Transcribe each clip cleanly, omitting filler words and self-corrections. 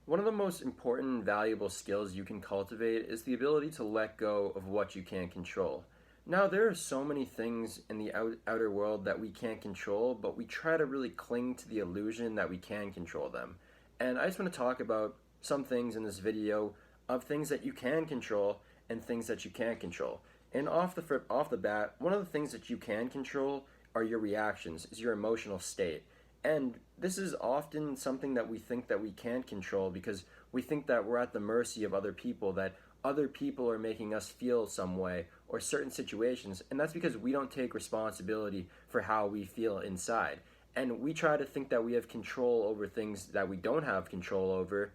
One of the most important and valuable skills you can cultivate is the ability to let go of what you can't control. Now, there are so many things in the outer world that we can't control, but we try to really cling to the illusion that we can control them. And I just want to talk about some things in this video of things that you can control and things that you can't control. And off the bat, one of the things that you can control are your reactions, is your emotional state. And this is often something that we think that we can't control because we think that we're at the mercy of other people, that other people are making us feel some way or certain situations. And that's because we don't take responsibility for how we feel inside. And we try to think that we have control over things that we don't have control over.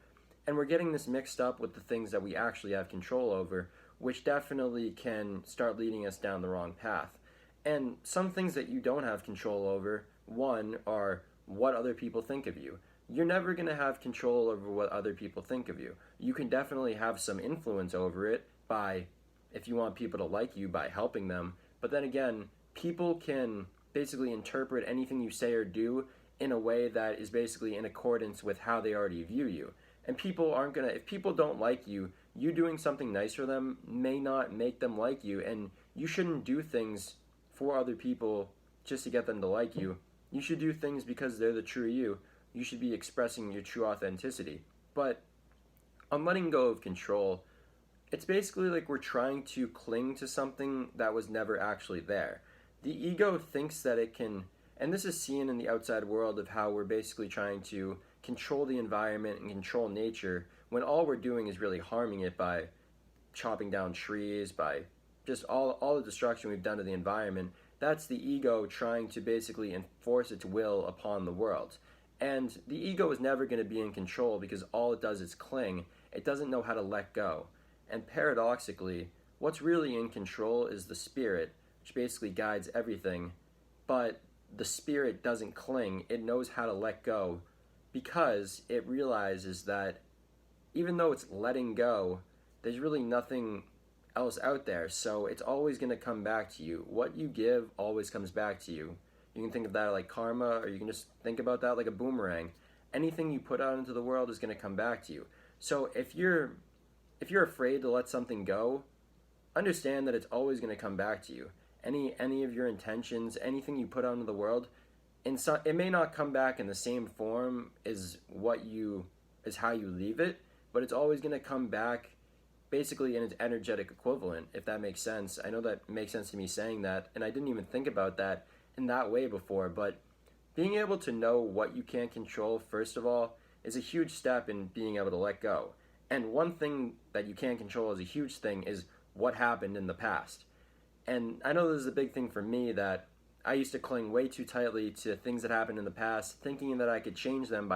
And we're getting this mixed up with the things that we actually have control over, which definitely can start leading us down the wrong path. And some things that you don't have control over, one, are what other people think of you. You're never going to have control over what other people think of you. You can definitely have some influence over it by, if you want people to like you, by helping them. But then again, people can basically interpret anything you say or do in a way that is basically in accordance with how they already view you. And people aren't going to, if people don't like you, you doing something nice for them may not make them like you. And you shouldn't do things for other people just to get them to like you. You should do things because they're the true you. You should be expressing your true authenticity. But on letting go of control, it's basically like we're trying to cling to something that was never actually there. The ego thinks that it can, and this is seen in the outside world of how we're basically trying to control the environment and control nature when all we're doing is really harming it by chopping down trees, by just all the destruction we've done to the environment. That's the ego trying to basically enforce its will upon the world. And the ego is never going to be in control because all it does is cling. It doesn't know how to let go. And paradoxically, what's really in control is the spirit, which basically guides everything. But the spirit doesn't cling. It knows how to let go because it realizes that even though it's letting go, there's really nothing else out there. So it's always going to come back to you. What you give always comes back to you. You can think of that like karma, or you can just think about that like a boomerang. Anything you put out into the world is going to come back to you. So if you're afraid to let something go, understand that it's always going to come back to you. Any of your intentions, anything you put out into the world, it may not come back in the same form as how you leave it, but it's always going to come back basically in its energetic equivalent, if that makes sense. I know that makes sense to me saying that, and I didn't even think about that in that way before, but being able to know what you can't control, first of all, is a huge step in being able to let go. And one thing that you can't control is a huge thing is what happened in the past. And I know this is a big thing for me, that I used to cling way too tightly to things that happened in the past, thinking that I could change them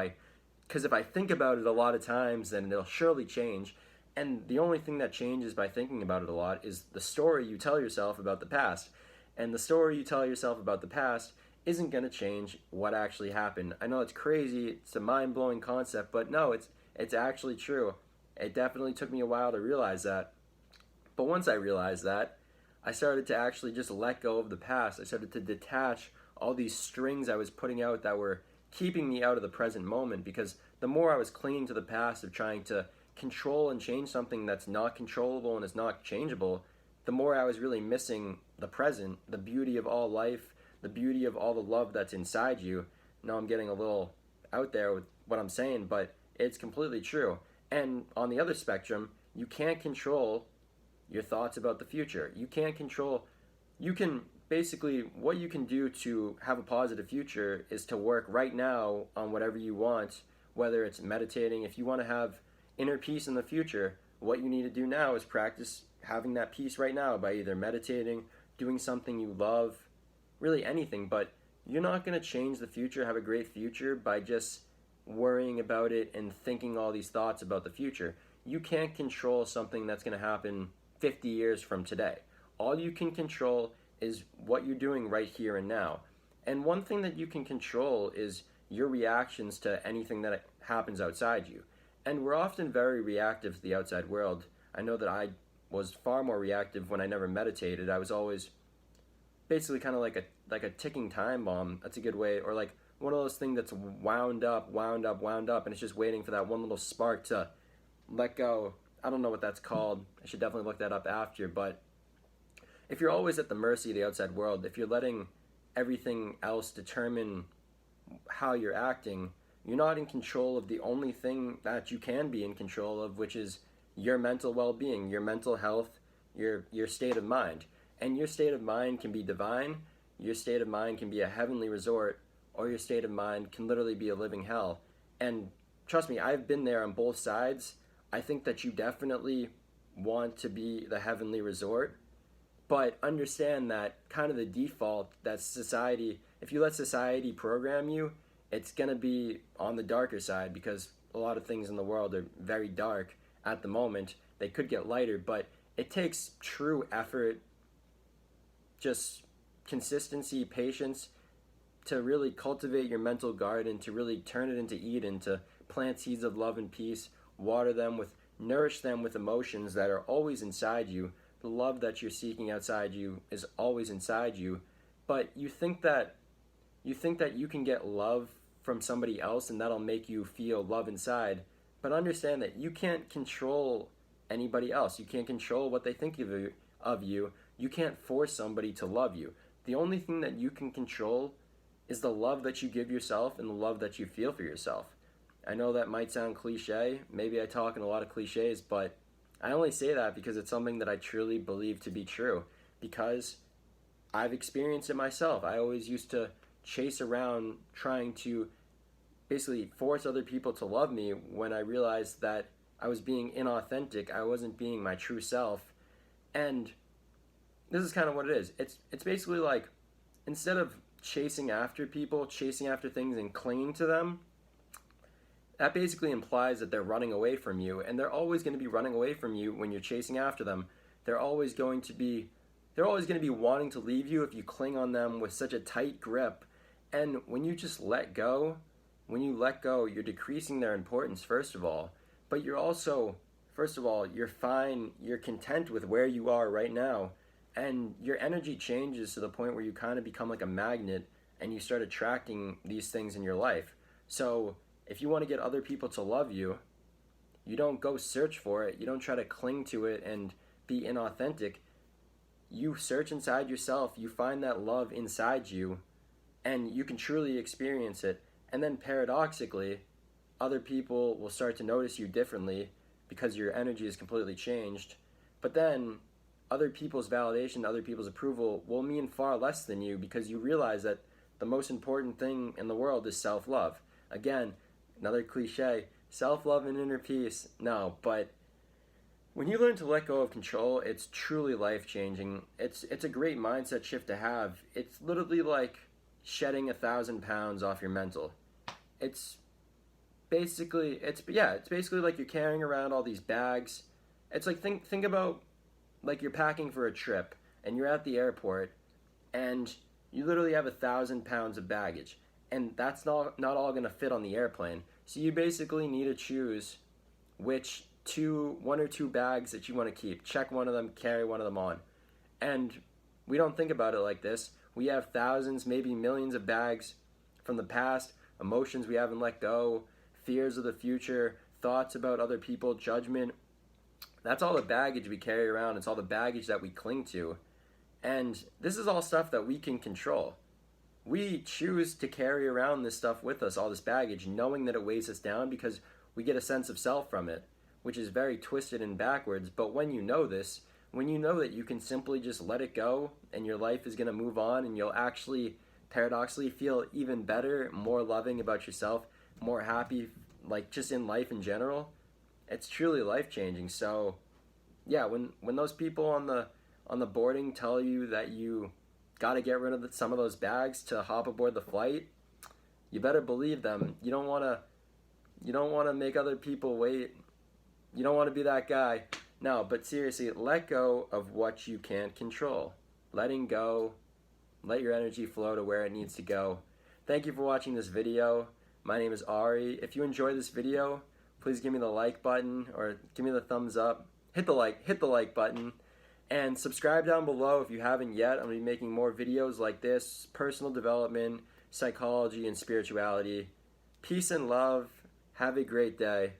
because if I think about it a lot of times, then it'll surely change. And the only thing that changes by thinking about it a lot is the story you tell yourself about the past. And the story you tell yourself about the past isn't going to change what actually happened. I know it's crazy, it's a mind-blowing concept, but no, it's actually true. It definitely took me a while to realize that. But once I realized that, I started to actually just let go of the past. I started to detach all these strings I was putting out that were keeping me out of the present moment, because the more I was clinging to the past of trying to control and change something that's not controllable and is not changeable, the more I was really missing the present, the beauty of all life, the beauty of all the love that's inside you. Now I'm getting a little out there with what I'm saying, but it's completely true. And on the other spectrum, you can't control your thoughts about the future. You can basically, what you can do to have a positive future is to work right now on whatever you want, whether it's meditating. If you want to have inner peace in the future, what you need to do now is practice having that peace right now by either meditating, doing something you love, really anything. But you're not going to change the future, have a great future, by just worrying about it and thinking all these thoughts about the future. You can't control something that's going to happen 50 years from today. All you can control is what you're doing right here and now. And one thing that you can control is your reactions to anything that happens outside you. And we're often very reactive to the outside world. I know that I was far more reactive when I never meditated. I was always basically kind of like a ticking time bomb. That's a good way. Or like one of those things that's wound up, wound up, wound up, and it's just waiting for that one little spark to let go. I don't know what that's called. I should definitely look that up after. But if you're always at the mercy of the outside world, if you're letting everything else determine how you're acting, you're not in control of the only thing that you can be in control of, which is your mental well-being, your mental health, your state of mind. And your state of mind can be divine, your state of mind can be a heavenly resort, or your state of mind can literally be a living hell. And trust me, I've been there on both sides. I think that you definitely want to be the heavenly resort, but understand that kind of the default that society, if you let society program you, it's going to be on the darker side, because a lot of things in the world are very dark at the moment. They could get lighter, but it takes true effort, just consistency, patience, to really cultivate your mental garden, to really turn it into Eden, to plant seeds of love and peace, water them with, nourish them with emotions that are always inside you. The love that you're seeking outside you is always inside you, but you think that you can get love from somebody else and that'll make you feel love inside. But understand that you can't control anybody else. You can't control what they think of you. You can't force somebody to love you. The only thing that you can control is the love that you give yourself and the love that you feel for yourself. I know that might sound cliche. Maybe I talk in a lot of cliches, but I only say that because it's something that I truly believe to be true, because I've experienced it myself. I always used to chase around trying to basically force other people to love me when I realized that I was being inauthentic. I wasn't being my true self. And this is kind of what it is. It's basically like, instead of chasing after people, chasing after things and clinging to them, that basically implies that they're running away from you, and they're always going to be running away from you when you're chasing after them. They're always going to be wanting to leave you if you cling on them with such a tight grip. And when you just let go, you're decreasing their importance, first of all, but you're also, first of all, you're fine, you're content with where you are right now, and your energy changes to the point where you kind of become like a magnet and you start attracting these things in your life. So if you want to get other people to love you, you don't go search for it. You don't try to cling to it and be inauthentic. You search inside yourself. You find that love inside you, and you can truly experience it. And then paradoxically, other people will start to notice you differently because your energy is completely changed. But then other people's validation, other people's approval will mean far less than you, because you realize that the most important thing in the world is self-love. Again, another cliche, self-love and inner peace. No, but when you learn to let go of control, it's truly life-changing. It's a great mindset shift to have. It's literally like shedding 1,000 pounds off your mental. It's basically like you're carrying around all these bags. It's like, think about like you're packing for a trip and you're at the airport and you literally have 1,000 pounds of baggage, and that's not all gonna fit on the airplane. So you basically need to choose which one or two bags that you want to keep. Check one of them, carry one of them on. And we don't think about it like this. We have thousands, maybe millions of bags from the past, emotions we haven't let go, fears of the future, thoughts about other people, judgment. That's all the baggage we carry around. It's all the baggage that we cling to. And this is all stuff that we can control. We choose to carry around this stuff with us, all this baggage, knowing that it weighs us down, because we get a sense of self from it, which is very twisted and backwards. But when you know this, when you know that you can simply just let it go and your life is going to move on, and you'll actually paradoxically feel even better, more loving about yourself, more happy, like just in life in general, it's truly life-changing. So yeah, when those people on the boarding tell you that you got to get rid of some of those bags to hop aboard the flight, you better believe them. You don't want to make other people wait. You don't want to be that guy. No, but seriously, let go of what you can't control. Letting go, let your energy flow to where it needs to go. Thank you for watching this video. My name is R.E. If you enjoyed this video, please give me the like button or give me the thumbs up. Hit the like button. And subscribe down below if you haven't yet. I'm going to be making more videos like this, personal development, psychology and spirituality. Peace and love. Have a great day.